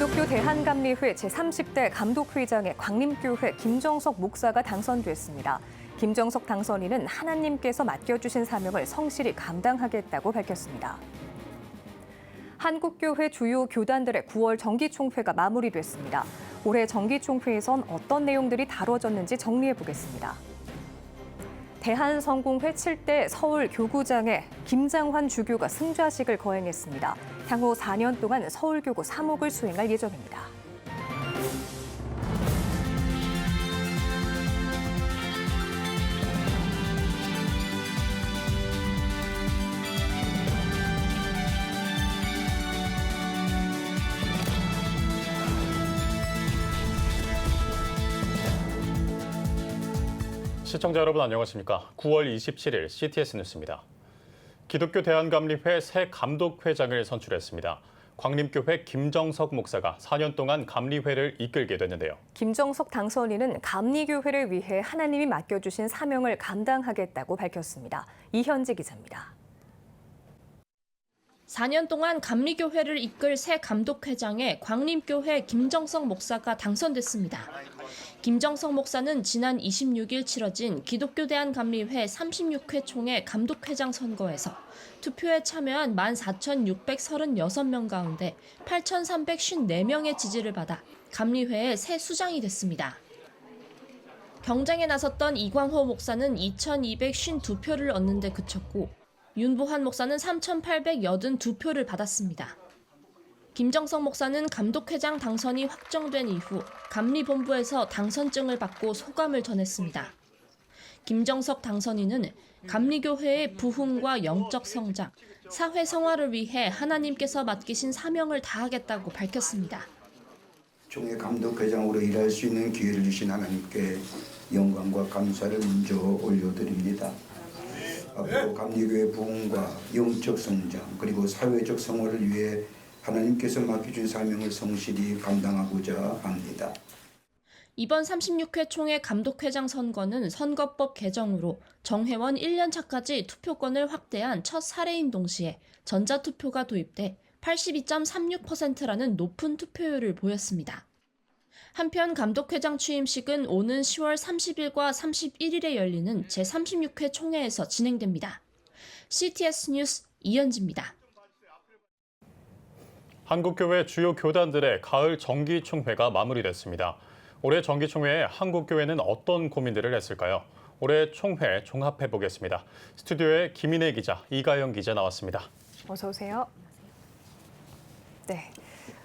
기독교 대한감리회 제30대 감독회장에 광림교회 김정석 목사가 당선됐습니다. 김정석 당선인은 하나님께서 맡겨주신 사명을 성실히 감당하겠다고 밝혔습니다. 한국교회 주요 교단들의 9월 정기총회가 마무리됐습니다. 올해 정기총회에선 어떤 내용들이 다뤄졌는지 정리해보겠습니다. 대한성공회 7대 서울교구장에 김장환 주교가 승자식을 거행했습니다. 향후 4년 동안 서울교구 사목을 수행할 예정입니다. 시청자 여러분 안녕하십니까? 9월 27일 CTS 뉴스입니다. 기독교 대한감리회 새 감독회장을 선출했습니다. 광림교회 김정석 목사가 4년 동안 감리회를 이끌게 됐는데요. 김정석 당선인은 감리교회를 위해 하나님이 맡겨주신 사명을 감당하겠다고 밝혔습니다. 이현지 기자입니다. 4년 동안 감리교회를 이끌 새 감독회장에 광림교회 김정석 목사가 당선됐습니다. 김정석 목사는 지난 26일 치러진 기독교 대한감리회 36회 총회 감독회장 선거에서 투표에 참여한 14,636명 가운데 8,354명의 지지를 받아 감리회의 새 수장이 됐습니다. 경쟁에 나섰던 이광호 목사는 2,252표를 얻는 데 그쳤고 윤보환 목사는 3,882표를 받았습니다. 김정석 목사는 감독회장 당선이 확정된 이후 감리본부에서 당선증을 받고 소감을 전했습니다. 김정석 당선인은 감리교회의 부흥과 영적 성장, 사회 성화를 위해 하나님께서 맡기신 사명을 다하겠다고 밝혔습니다. 총회 감독회장으로 일할 수 있는 기회를 주신 하나님께 영광과 감사를 먼저 올려드립니다. 앞으로 감리교회 부흥과 영적 성장 그리고 사회적 성화를 위해 하나님께서 맡겨준 사명을 성실히 감당하고자 합니다. 이번 36회 총회 감독회장 선거는 선거법 개정으로 정회원 1년차까지 투표권을 확대한 첫 사례인 동시에 전자투표가 도입돼 82.36%라는 높은 투표율을 보였습니다. 한편 감독회장 취임식은 오는 10월 30일과 31일에 열리는 제36회 총회에서 진행됩니다. CTS 뉴스 이현지입니다. 한국교회 주요 교단들의 가을 정기총회가 마무리됐습니다. 올해 정기총회에 한국교회는 어떤 고민들을 했을까요? 올해 총회 종합해보겠습니다. 스튜디오에 김인혜 기자, 이가영 기자 나왔습니다. 어서 오세요. 네.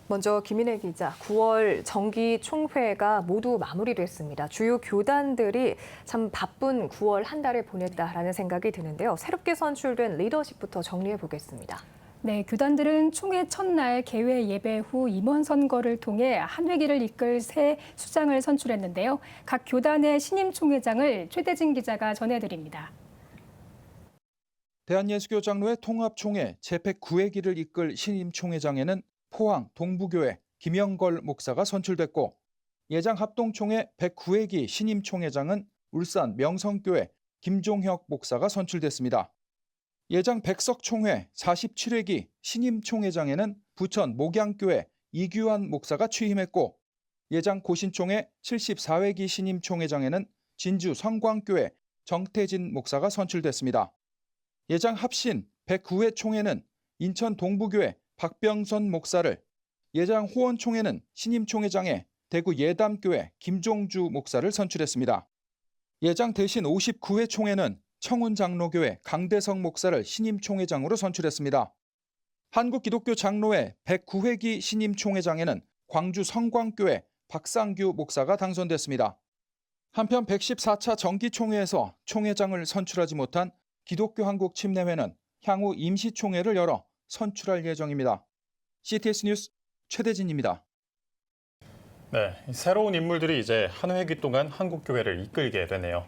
먼저 김인혜 기자, 9월 정기총회가 모두 마무리됐습니다. 주요 교단들이 참 바쁜 9월 한 달을 보냈다라는 생각이 드는데요. 새롭게 선출된 리더십부터 정리해 보겠습니다. 네, 교단들은 총회 첫날 개회 예배 후 임원 선거를 통해 한 회기를 이끌 새 수장을 선출했는데요. 각 교단의 신임 총회장을 최대진 기자가 전해드립니다. 대한예수교 장로회 통합총회 제109회기를 이끌 신임 총회장에는 포항 동부교회 김영걸 목사가 선출됐고, 예장 합동총회 109회기 신임 총회장은 울산 명성교회 김종혁 목사가 선출됐습니다. 예장 백석총회 47회기 신임 총회장에는 부천 목양교회 이규환 목사가 취임했고, 예장 고신총회 74회기 신임 총회장에는 진주 성광교회 정태진 목사가 선출됐습니다. 예장 합신 109회 총회는 인천 동부교회 박병선 목사를, 예장 호원총회는 신임 총회장에 대구 예담교회 김종주 목사를 선출했습니다. 예장 대신 59회 총회는 청운장로교회 강대성 목사를 신임 총회장으로 선출했습니다. 한국기독교장로회 109회기 신임 총회장에는 광주 성광교회 박상규 목사가 당선됐습니다. 한편 114차 정기총회에서 총회장을 선출하지 못한 기독교 한국 침례회는 향후 임시총회를 열어 선출할 예정입니다. CTS 뉴스 최대진입니다. 네, 새로운 인물들이 이제 한 회기 동안 한국교회를 이끌게 되네요.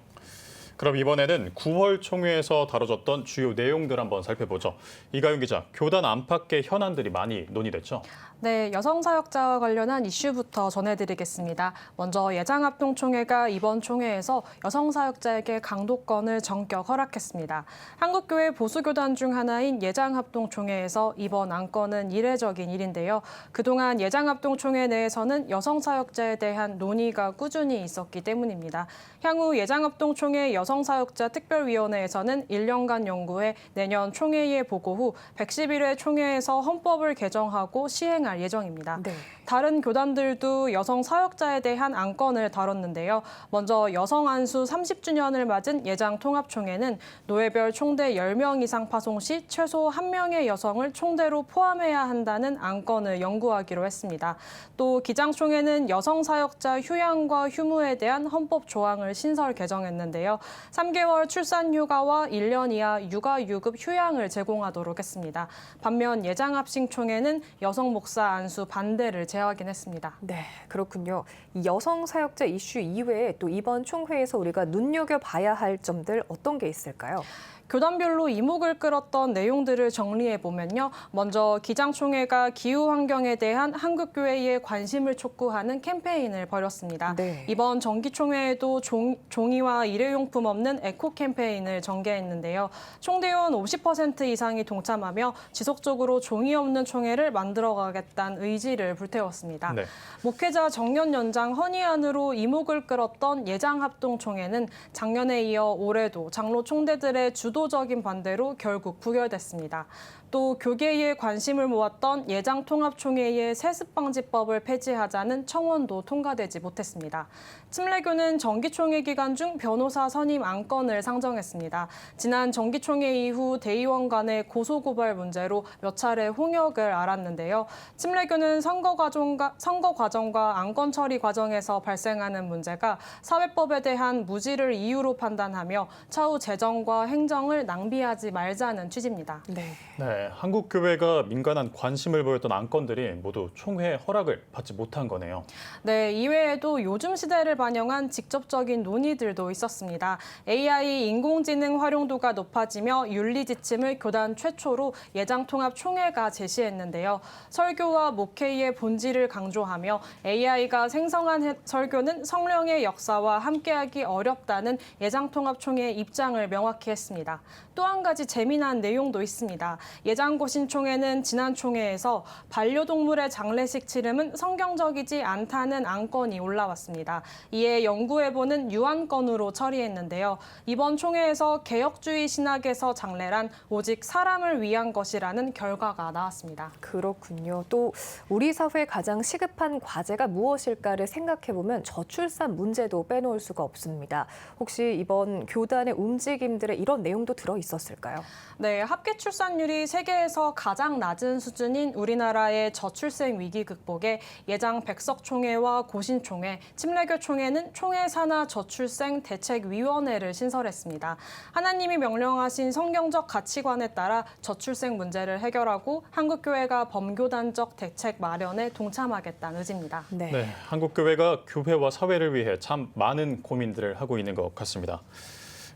그럼 이번에는 9월 총회에서 다뤄졌던 주요 내용들 한번 살펴보죠. 이가윤 기자, 교단 안팎의 현안들이 많이 논의됐죠? 네, 여성 사역자와 관련한 이슈부터 전해드리겠습니다. 먼저 예장합동총회가 이번 총회에서 여성 사역자에게 강도권을 전격 허락했습니다. 한국교회 보수교단 중 하나인 예장합동총회에서 이번 안건은 이례적인 일인데요. 그동안 예장합동총회 내에서는 여성 사역자에 대한 논의가 꾸준히 있었기 때문입니다. 향후 예장합동총회 여성사역자 특별위원회에서는 1년간 연구해 내년 총회에 보고 후 111회 총회에서 헌법을 개정하고 시행할 예정입니다. 네. 다른 교단들도 여성 사역자에 대한 안건을 다뤘는데요. 먼저 여성 안수 30주년을 맞은 예장통합총회는 노예별 총대 10명 이상 파송 시 최소 1명의 여성을 총대로 포함해야 한다는 안건을 연구하기로 했습니다. 또 기장총회는 여성 사역자 휴양과 휴무에 대한 헌법 조항을 신설 개정했는데요. 3개월 출산 휴가와 1년 이하 육아 유급 휴양을 제공하도록 했습니다. 반면 예장합심총회는 여성 목사 안수 반대를 제하긴 했습니다. 네, 그렇군요. 이 여성 사역자 이슈 이외에 또 이번 총회에서 우리가 눈여겨봐야 할 점들 어떤 게 있을까요? 교단별로 이목을 끌었던 내용들을 정리해보면요. 먼저 기장총회가 기후환경에 대한 한국교회의 관심을 촉구하는 캠페인을 벌였습니다. 네. 이번 정기총회에도 종이와 일회용품 없는 에코 캠페인을 전개했는데요. 총대원 50% 이상이 동참하며 지속적으로 종이 없는 총회를 만들어가겠다는 의지를 불태웠습니다. 네. 목회자 정년 연장 헌의안으로 이목을 끌었던 예장합동총회는 작년에 이어 올해도 장로 총대들의 주도적인 반대로 결국 부결됐습니다. 또 교계에 관심을 모았던 예장통합총회의 세습방지법을 폐지하자는 청원도 통과되지 못했습니다. 침례교는 정기총회 기간 중 변호사 선임 안건을 상정했습니다. 지난 정기총회 이후 대의원 간의 고소고발 문제로 몇 차례 홍역을 앓았는데요. 침례교는 선거 과정과 안건 처리 과정에서 발생하는 문제가 사회법에 대한 무지를 이유로 판단하며 차후 재정과 행정을 낭비하지 말자는 취지입니다. 네. 네, 한국교회가 민간한 관심을 보였던 안건들이 모두 총회 허락을 받지 못한 거네요. 네, 이외에도 요즘 시대를 반영한 직접적인 논의들도 있었습니다. AI 인공지능 활용도가 높아지며 윤리 지침을 교단 최초로 예장통합총회가 제시했는데요. 설교와 목회의 본질을 강조하며 AI가 생성한 설교는 성령의 역사와 함께하기 어렵다는 예장통합총회의 입장을 명확히 했습니다. 또 한 가지 재미난 내용도 있습니다. 예장고신총회는 지난 총회에서 반려동물의 장례식 치름은 성경적이지 않다는 안건이 올라왔습니다. 이에 연구해보는 유안건으로 처리했는데요. 이번 총회에서 개혁주의 신학에서 장례란 오직 사람을 위한 것이라는 결과가 나왔습니다. 그렇군요. 또 우리 사회의 가장 시급한 과제가 무엇일까를 생각해보면 저출산 문제도 빼놓을 수가 없습니다. 혹시 이번 교단의 움직임들에 이런 내용도 들어있었을까요? 네, 합계 출산율이 세계에서 가장 낮은 수준인 우리나라의 저출생 위기 극복에 예장 백석총회와 고신총회, 침례교총회는 총회 산하 저출생 대책위원회를 신설했습니다. 하나님이 명령하신 성경적 가치관에 따라 저출생 문제를 해결하고 한국교회가 범교단적 대책 마련에 동참하겠다는 의지입니다. 네. 네, 한국교회가 교회와 사회를 위해 참 많은 고민들을 하고 있는 것 같습니다.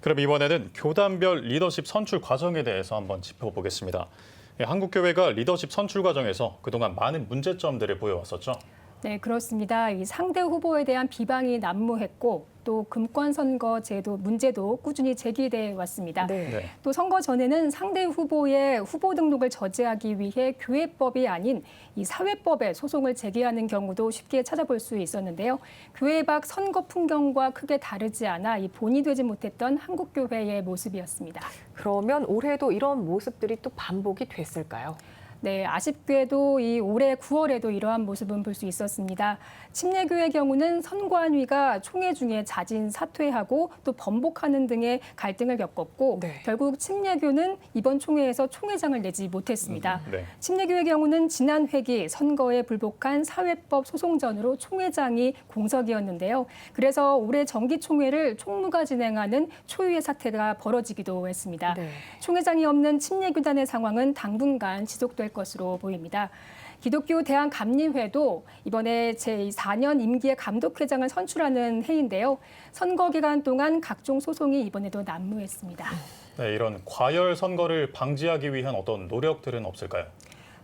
그럼 이번에는 교단별 리더십 선출 과정에 대해서 한번 짚어보겠습니다. 한국교회가 리더십 선출 과정에서 그동안 많은 문제점들을 보여왔었죠. 네, 그렇습니다. 이 상대 후보에 대한 비방이 난무했고 또 금권선거 제도 문제도 꾸준히 제기돼 왔습니다. 네. 네. 또 선거 전에는 상대 후보의 후보 등록을 저지하기 위해 교회법이 아닌 이 사회법에 소송을 제기하는 경우도 쉽게 찾아볼 수 있었는데요. 교회 밖 선거 풍경과 크게 다르지 않아 이 본이 되지 못했던 한국교회의 모습이었습니다. 그러면 올해도 이런 모습들이 또 반복이 됐을까요? 네, 아쉽게도 이 올해 9월에도 이러한 모습은 볼 수 있었습니다. 침례교의 경우는 선관위가 총회 중에 자진 사퇴하고 또 번복하는 등의 갈등을 겪었고 네. 결국 침례교는 이번 총회에서 총회장을 내지 못했습니다. 네. 침례교의 경우는 지난 회기 선거에 불복한 사회법 소송전으로 총회장이 공석이었는데요. 그래서 올해 정기총회를 총무가 진행하는 초유의 사태가 벌어지기도 했습니다. 네. 총회장이 없는 침례교단의 상황은 당분간 지속될 것으로 보입니다. 기독교 대한감리회도 이번에 제4년 임기의 감독회장을 선출하는 해인데요. 선거 기간 동안 각종 소송이 이번에도 난무했습니다. 네, 이런 과열 선거를 방지하기 위한 어떤 노력들은 없을까요?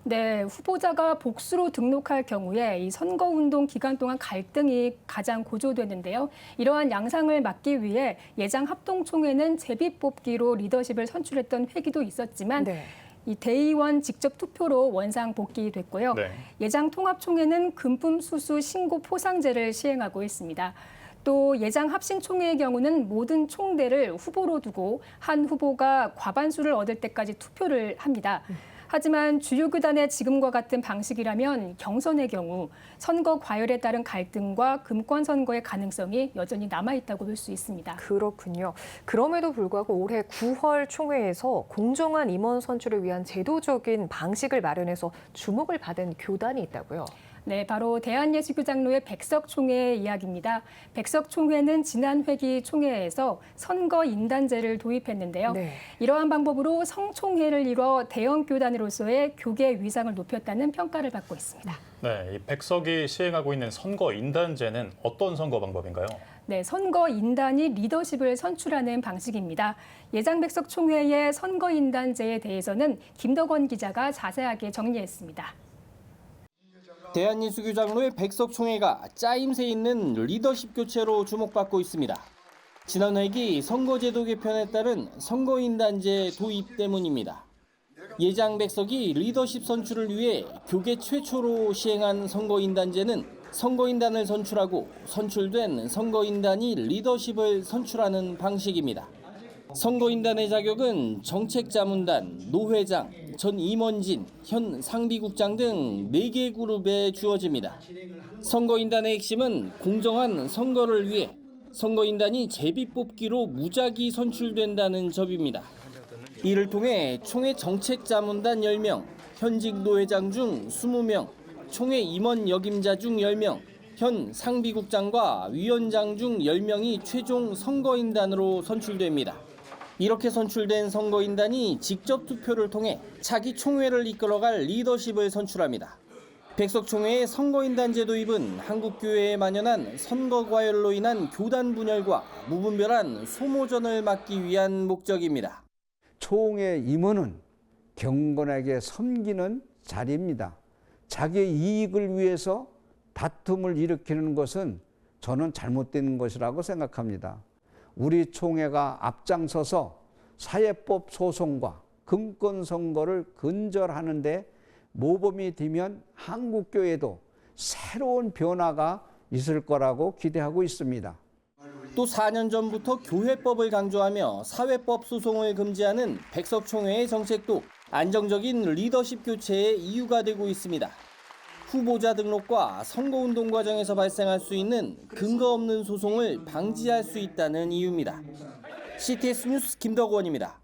네, 후보자가 복수로 등록할 경우에 이 선거운동 기간 동안 갈등이 가장 고조되는데요. 이러한 양상을 막기 위해 예장 합동총회는 제비뽑기로 리더십을 선출했던 회기도 있었지만 네. 이 대의원 직접 투표로 원상 복귀됐고요. 네. 예장 통합총회는 금품 수수 신고 포상제를 시행하고 있습니다. 또 예장 합신총회의 경우는 모든 총대를 후보로 두고 한 후보가 과반수를 얻을 때까지 투표를 합니다. 하지만 주요 교단의 지금과 같은 방식이라면 경선의 경우 선거 과열에 따른 갈등과 금권 선거의 가능성이 여전히 남아있다고 볼 수 있습니다. 그렇군요. 그럼에도 불구하고 올해 9월 총회에서 공정한 임원 선출을 위한 제도적인 방식을 마련해서 주목을 받은 교단이 있다고요. 네, 바로 대한예수교장로회 백석총회 이야기입니다. 백석총회는 지난 회기 총회에서 선거인단제를 도입했는데요. 네. 이러한 방법으로 성총회를 이뤄 대형 교단으로서의 교계 위상을 높였다는 평가를 받고 있습니다. 네, 이 백석이 시행하고 있는 선거인단제는 어떤 선거 방법인가요? 네, 선거인단이 리더십을 선출하는 방식입니다. 예장백석총회의 선거인단제에 대해서는 김덕원 기자가 자세하게 정리했습니다. 대한예수교장로회 백석총회가 짜임새 있는 리더십 교체로 주목받고 있습니다. 지난 회기 선거제도 개편에 따른 선거인단제 도입 때문입니다. 예장 백석이 리더십 선출을 위해 교계 최초로 시행한 선거인단제는 선거인단을 선출하고 선출된 선거인단이 리더십을 선출하는 방식입니다. 선거인단의 자격은 정책자문단, 노회장, 전 임원진, 현 상비국장 등 4개 그룹에 주어집니다. 선거인단의 핵심은 공정한 선거를 위해 선거인단이 제비뽑기로 무작위 선출된다는 점입니다. 이를 통해 총회 정책자문단 10명, 현직 노회장 중 20명, 총회 임원 역임자 중 10명, 현 상비국장과 위원장 중 10명이 최종 선거인단으로 선출됩니다. 이렇게 선출된 선거인단이 직접 투표를 통해 차기 총회를 이끌어갈 리더십을 선출합니다. 백석총회의 선거인단제 도입은 한국교회에 만연한 선거 과열로 인한 교단 분열과 무분별한 소모전을 막기 위한 목적입니다. 총회 임원은 경건하게 섬기는 자리입니다. 자기의 이익을 위해서 다툼을 일으키는 것은 저는 잘못된 것이라고 생각합니다. 우리 총회가 앞장서서 사회법 소송과 금권 선거를 근절하는 데 모범이 되면 한국교회도 새로운 변화가 있을 거라고 기대하고 있습니다. 또 4년 전부터 교회법을 강조하며 사회법 소송을 금지하는 백석총회의 정책도 안정적인 리더십 교체의 이유가 되고 있습니다. 후보자 등록과 선거운동 과정에서 발생할 수 있는 근거 없는 소송을 방지할 수 있다는 이유입니다. CTS 뉴스 김덕원입니다.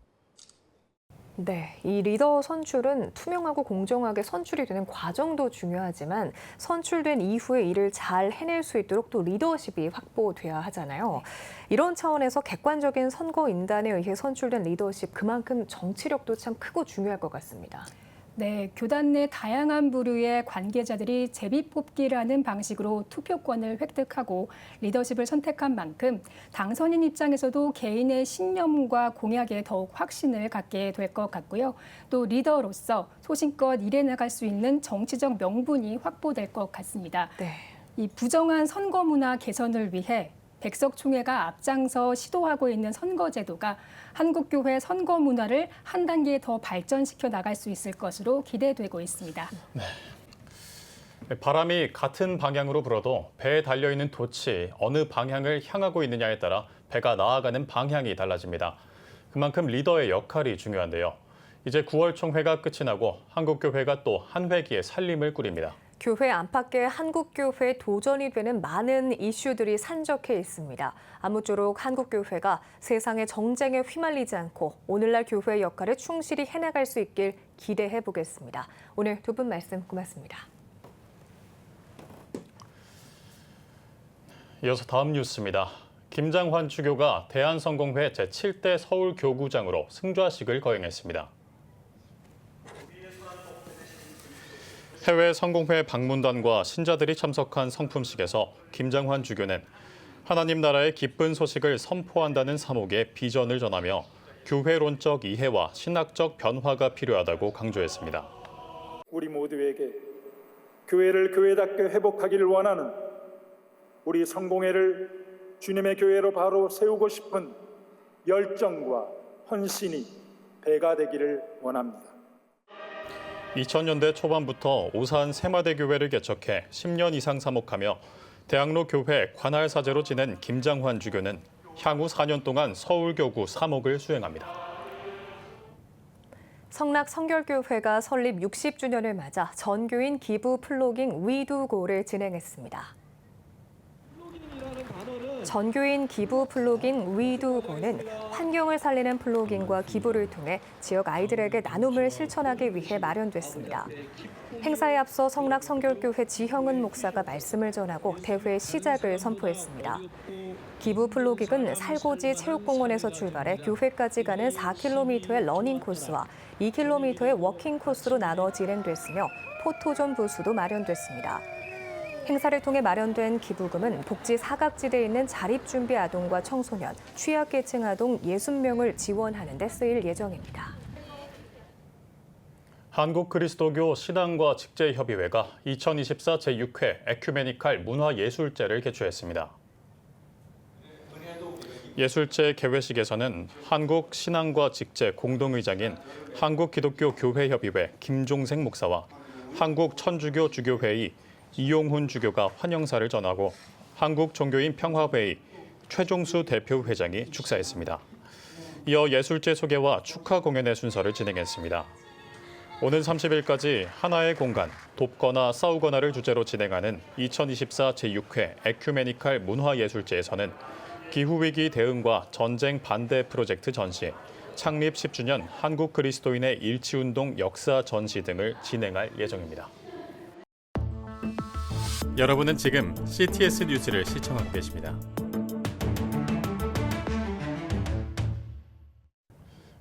네, 이 리더 선출은 투명하고 공정하게 선출이 되는 과정도 중요하지만 선출된 이후에 이를 잘 해낼 수 있도록 또 리더십이 확보돼야 하잖아요. 이런 차원에서 객관적인 선거인단에 의해 선출된 리더십, 그만큼 정치력도 참 크고 중요할 것 같습니다. 네, 교단 내 다양한 부류의 관계자들이 제비뽑기라는 방식으로 투표권을 획득하고 리더십을 선택한 만큼 당선인 입장에서도 개인의 신념과 공약에 더욱 확신을 갖게 될 것 같고요. 또 리더로서 소신껏 일해나갈 수 있는 정치적 명분이 확보될 것 같습니다. 네. 이 부정한 선거 문화 개선을 위해 백석총회가 앞장서 시도하고 있는 선거제도가 한국교회 선거 문화를 한 단계 더 발전시켜 나갈 수 있을 것으로 기대되고 있습니다. 바람이 같은 방향으로 불어도 배에 달려있는 돛이 어느 방향을 향하고 있느냐에 따라 배가 나아가는 방향이 달라집니다. 그만큼 리더의 역할이 중요한데요. 이제 9월 총회가 끝이 나고 한국교회가 또 한 회기의 살림을 꾸립니다. 교회 안팎의 한국교회 도전이 되는 많은 이슈들이 산적해 있습니다. 아무쪼록 한국교회가 세상의 정쟁에 휘말리지 않고 오늘날 교회의 역할을 충실히 해나갈 수 있길 기대해 보겠습니다. 오늘 두 분 말씀 고맙습니다. 이어서 다음 뉴스입니다. 김장환 주교가 대한성공회 제7대 서울교구장으로 승좌식을 거행했습니다. 해외 성공회 방문단과 신자들이 참석한 성품식에서 김장환 주교는 하나님 나라의 기쁜 소식을 선포한다는 사목의 비전을 전하며 교회론적 이해와 신학적 변화가 필요하다고 강조했습니다. 우리 모두에게 교회를 교회답게 회복하기를 원하는 우리 성공회를 주님의 교회로 바로 세우고 싶은 열정과 헌신이 배가 되기를 원합니다. 2000년대 초반부터 오산 세마대교회를 개척해 10년 이상 사목하며 대학로 교회 관할사제로 지낸 김장환 주교는 향후 4년 동안 서울교구 사목을 수행합니다. 성락 성결교회가 설립 60주년을 맞아 전교인 기부 플로깅 위두고를 진행했습니다. 전교인 기부 플로깅 위두고는 환경을 살리는 플로깅과 기부를 통해 지역 아이들에게 나눔을 실천하기 위해 마련됐습니다. 행사에 앞서 성락 성결교회 지형은 목사가 말씀을 전하고 대회 시작을 선포했습니다. 기부 플로깅은 살고지 체육공원에서 출발해 교회까지 가는 4km의 러닝 코스와 2km의 워킹 코스로 나눠 진행됐으며 포토존 부스도 마련됐습니다. 행사를 통해 마련된 기부금은 복지 사각지대에 있는 자립준비 아동과 청소년, 취약계층 아동 60명을 지원하는 데 쓰일 예정입니다. 한국그리스도교 신앙과 직제협의회가 2024 제6회 에큐메니칼 문화예술제를 개최했습니다. 예술제 개회식에서는 한국 신앙과 직제 공동의장인 한국기독교교회협의회 김종생 목사와 한국천주교 주교회의 이용훈 주교가 환영사를 전하고 한국종교인평화회의 최종수 대표회장이 축사했습니다. 이어 예술제 소개와 축하 공연의 순서를 진행했습니다. 오는 30일까지 하나의 공간, 돕거나 싸우거나를 주제로 진행하는 2024 제6회 에큐메니칼 문화예술제에서는 기후위기 대응과 전쟁 반대 프로젝트 전시, 창립 10주년 한국 그리스도인의 일치운동 역사 전시 등을 진행할 예정입니다. 여러분은 지금 CTS 뉴스를 시청하고 계십니다.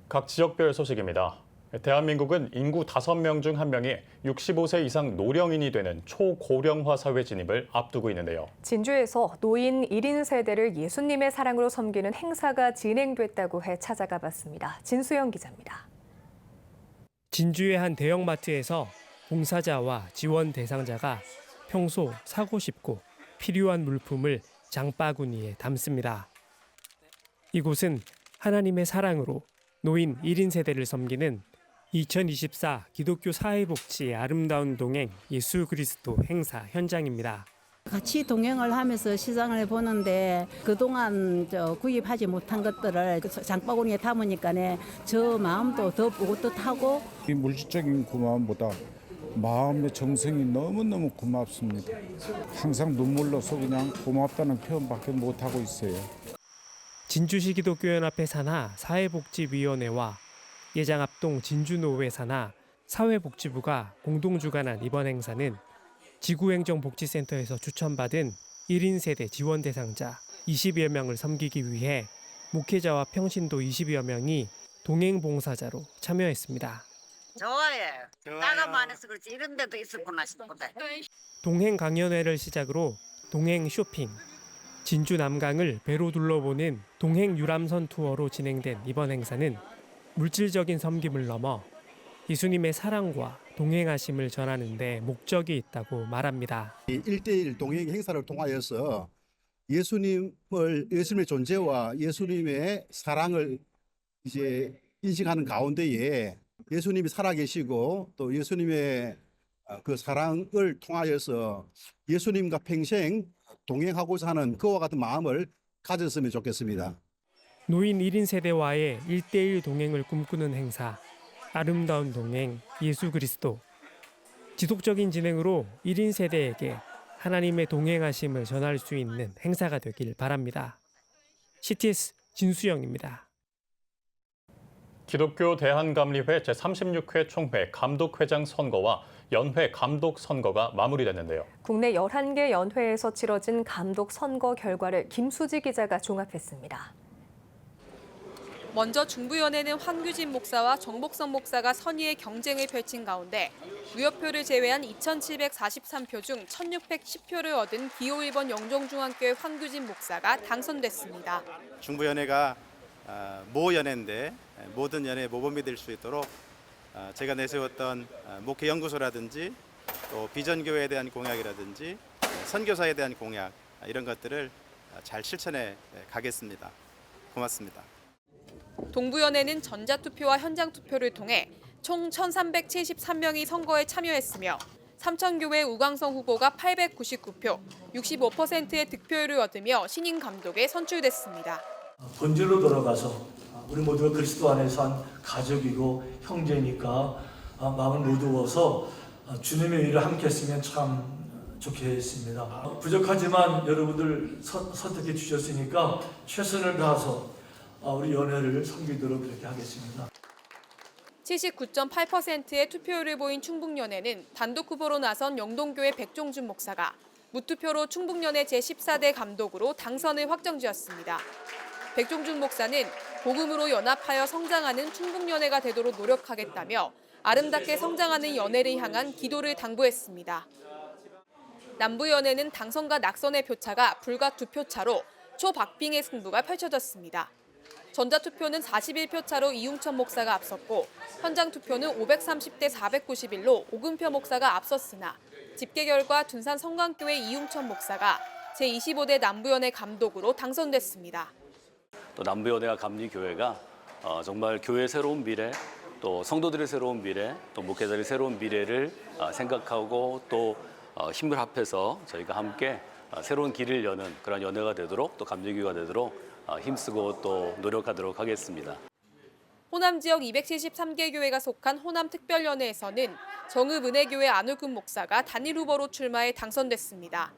각 지역별 소식입니다. 대한민국은 인구 5명 중 1명이 65세 이상 노령인이 되는 초고령화 사회 진입을 앞두고 있는데요. 진주에서 노인 1인 세대를 예수님의 사랑으로 섬기는 행사가 진행됐다고 해 찾아가 봤습니다. 진수영 기자입니다. 진주의 한 대형마트에서 봉사자와 지원 대상자가 평소 사고 싶고 필요한 물품을 장바구니에 담습니다. 이곳은 하나님의 사랑으로 노인 1인 세대를 섬기는 2024 기독교 사회복지의 아름다운 동행 예수 그리스도 행사 현장입니다. 같이 동행을 하면서 시장을 보는데 그동안 구입하지 못한 것들을 장바구니에 담으니까 저 마음도 더 뿌듯하고 이 물질적인 고마움보다 마음의 정성이 너무너무 고맙습니다. 항상 눈물로서 그냥 고맙다는 표현밖에 못하고 있어요. 진주시 기독교연합회 산하 사회복지위원회와 예장합동 진주노회 산하 사회복지부가 공동 주관한 이번 행사는 지구행정복지센터에서 추천받은 1인 세대 지원 대상자 20여 명을 섬기기 위해 목회자와 평신도 20여 명이 동행봉사자로 참여했습니다. 좋아요. 나가 많아서 그렇지 이런 데도 있었구나 싶다. 동행 강연회를 시작으로 동행 쇼핑, 진주 남강을 배로 둘러보는 동행 유람선 투어로 진행된 이번 행사는 물질적인 섬김을 넘어 예수님의 사랑과 동행하심을 전하는 데 목적이 있다고 말합니다. 1대1 동행 행사를 통하여서 예수님의 존재와 예수님의 사랑을 이제 인식하는 가운데에 예수님이 살아계시고 또 예수님의 그 사랑을 통하여서 예수님과 평생 동행하고자 하는 그와 같은 마음을 가졌으면 좋겠습니다. 노인 1인 세대와의 1대1 동행을 꿈꾸는 행사, 아름다운 동행 예수 그리스도. 지속적인 진행으로 1인 세대에게 하나님의 동행하심을 전할 수 있는 행사가 되길 바랍니다. CTS 진수영입니다. 기독교 대한감리회 제36회 총회 감독회장 선거와 연회 감독 선거가 마무리됐는데요. 국내 11개 연회에서 치러진 감독 선거 결과를 김수지 기자가 종합했습니다. 먼저 중부연회는 황규진 목사와 정복성 목사가 선의의 경쟁을 펼친 가운데 무효표를 제외한 2,743표 중 1,610표를 얻은 기호 1번 영종중앙교회 황규진 목사가 당선됐습니다. 중부연회가 모연회인데 모든 연회 모범이 될 수 있도록 제가 내세웠던 목회연구소라든지 또 비전교회에 대한 공약이라든지 선교사에 대한 공약 이런 것들을 잘 실천해 가겠습니다. 고맙습니다. 동부연회는 전자투표와 현장투표를 통해 총 1,373명이 선거에 참여했으며 삼천교회 우광성 후보가 899표, 65%의 득표율을 얻으며 신임 감독에 선출됐습니다. 본질로 돌아가서 우리 모두가 그리스도 안에서 한 가족이고 형제니까 마음을 모두어서 주님의 일을 함께 했으면 참 좋겠습니다. 부족하지만 여러분들 선택해 주셨으니까 최선을 다해서 우리 연회를 섬기도록 그렇게 하겠습니다. 79.8%의 투표율을 보인 충북연회는 단독 후보로 나선 영동교회 백종준 목사가 무투표로 충북연회 제14대 감독으로 당선을 확정지었습니다. 백종준 목사는 복음으로 연합하여 성장하는 충북연회가 되도록 노력하겠다며 아름답게 성장하는 연회를 향한 기도를 당부했습니다. 남부연회는 당선과 낙선의 표차가 불과 2표 차로 초박빙의 승부가 펼쳐졌습니다. 전자투표는 41표 차로 이웅천 목사가 앞섰고 현장투표는 530대 491로 오금표 목사가 앞섰으나 집계 결과 둔산 성광교회 이웅천 목사가 제25대 남부연회 감독으로 당선됐습니다. 또 남부연회와 감리교회가 정말 교회의 새로운 미래, 또 성도들의 새로운 미래, 또 목회자들의 새로운 미래를 생각하고 또 힘을 합해서 저희가 함께 새로운 길을 여는 그런 연회가 되도록 또 감리교회가 되도록 힘쓰고 또 노력하도록 하겠습니다. 호남 지역 273개 교회가 속한 호남특별연회에서는 정읍은혜교회 안효근 목사가 단일 후보로 출마해 당선됐습니다.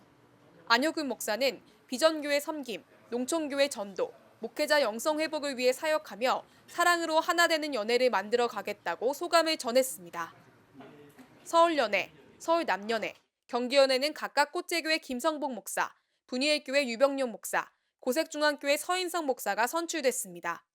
안효근 목사는 비전교회 섬김, 농촌교회 전도, 목회자 영성 회복을 위해 사역하며 사랑으로 하나 되는 연회를 만들어 가겠다고 소감을 전했습니다. 서울연회, 서울남연회, 경기연회는 각각 꽃제교회 김성복 목사, 분이엘교회 유병용 목사, 고색중앙교회 서인성 목사가 선출됐습니다.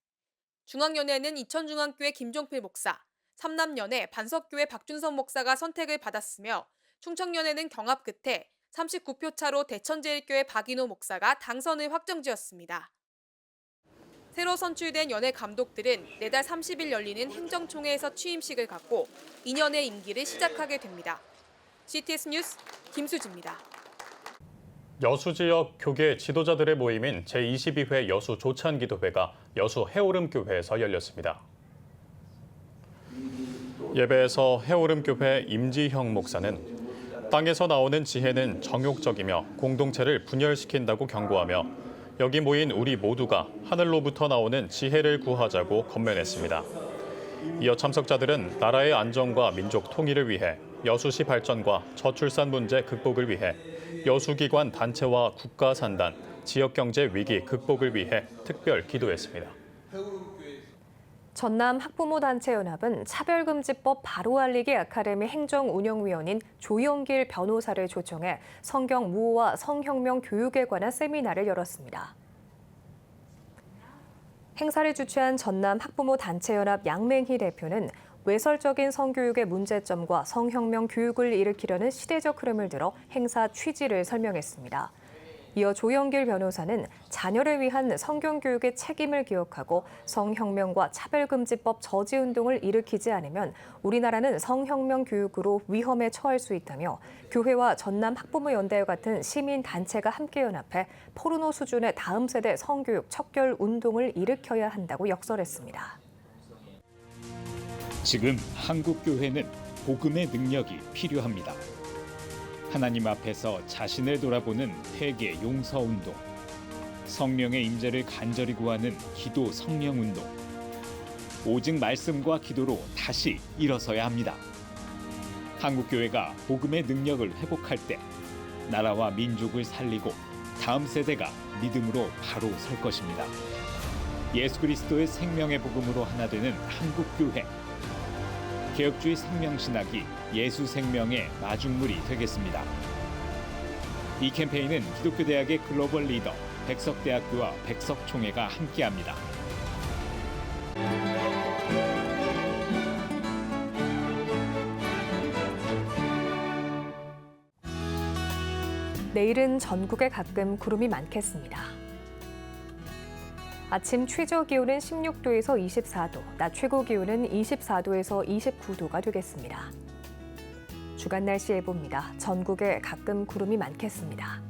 중앙연회는 이천중앙교회 김종필 목사, 삼남연회 반석교회 박준선 목사가 선택을 받았으며 충청연회는 경합 끝에 39표 차로 대천제일교회 박인호 목사가 당선을 확정지었습니다. 새로 선출된 연회 감독들은 내달 30일 열리는 행정총회에서 취임식을 갖고 2년의 임기를 시작하게 됩니다. CTS 뉴스 김수지입니다. 여수 지역 교계 지도자들의 모임인 제22회 여수 조찬기도회가 여수 해오름교회에서 열렸습니다. 예배에서 해오름교회 임지형 목사는 땅에서 나오는 지혜는 정욕적이며 공동체를 분열시킨다고 경고하며 여기 모인 우리 모두가 하늘로부터 나오는 지혜를 구하자고 권면했습니다. 이어 참석자들은 나라의 안정과 민족 통일을 위해 여수시 발전과 저출산 문제 극복을 위해 여수기관 단체와 국가산단, 지역경제 위기 극복을 위해 특별 기도했습니다. 전남 학부모단체연합은 차별금지법 바로 알리기 아카데미 행정운영위원인 조영길 변호사를 초청해 성경 무호와 성혁명 교육에 관한 세미나를 열었습니다. 행사를 주최한 전남 학부모단체연합 양맹희 대표는 외설적인 성교육의 문제점과 성혁명 교육을 일으키려는 시대적 흐름을 들어 행사 취지를 설명했습니다. 이어 조영길 변호사는 자녀를 위한 성경교육의 책임을 기억하고 성혁명과 차별금지법 저지운동을 일으키지 않으면 우리나라는 성혁명 교육으로 위험에 처할 수 있다며 교회와 전남 학부모연대와 같은 시민단체가 함께 연합해 포르노 수준의 다음 세대 성교육 척결 운동을 일으켜야 한다고 역설했습니다. 지금 한국 교회는 복음의 능력이 필요합니다. 하나님 앞에서 자신을 돌아보는 회개 용서 운동, 성령의 임재를 간절히 구하는 기도 성령 운동, 오직 말씀과 기도로 다시 일어서야 합니다. 한국 교회가 복음의 능력을 회복할 때 나라와 민족을 살리고 다음 세대가 믿음으로 바로 설 것입니다. 예수 그리스도의 생명의 복음으로 하나 되는 한국 교회. 개혁주의 생명신학이 예수 생명의 마중물이 되겠습니다. 이 캠페인은 기독교대학의 글로벌 리더 백석대학교와 백석총회가 함께합니다. 내일은 전국에 가끔 구름이 많겠습니다. 아침 최저 기온은 16도에서 24도, 낮 최고 기온은 24도에서 29도가 되겠습니다. 주간 날씨 예보입니다. 전국에 가끔 구름이 많겠습니다.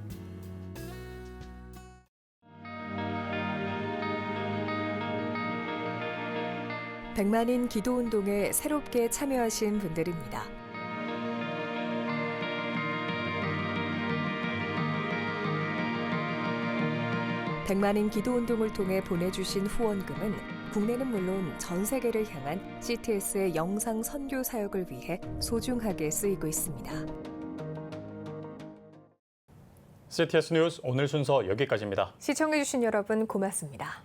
백만인 기도운동에 새롭게 참여하신 분들입니다. 백만인 기도운동을 통해 보내주신 후원금은 국내는 물론 전 세계를 향한 CTS의 영상 선교 사역을 위해 소중하게 쓰이고 있습니다. CTS 뉴스 오늘 순서 여기까지입니다. 시청해주신 여러분 고맙습니다.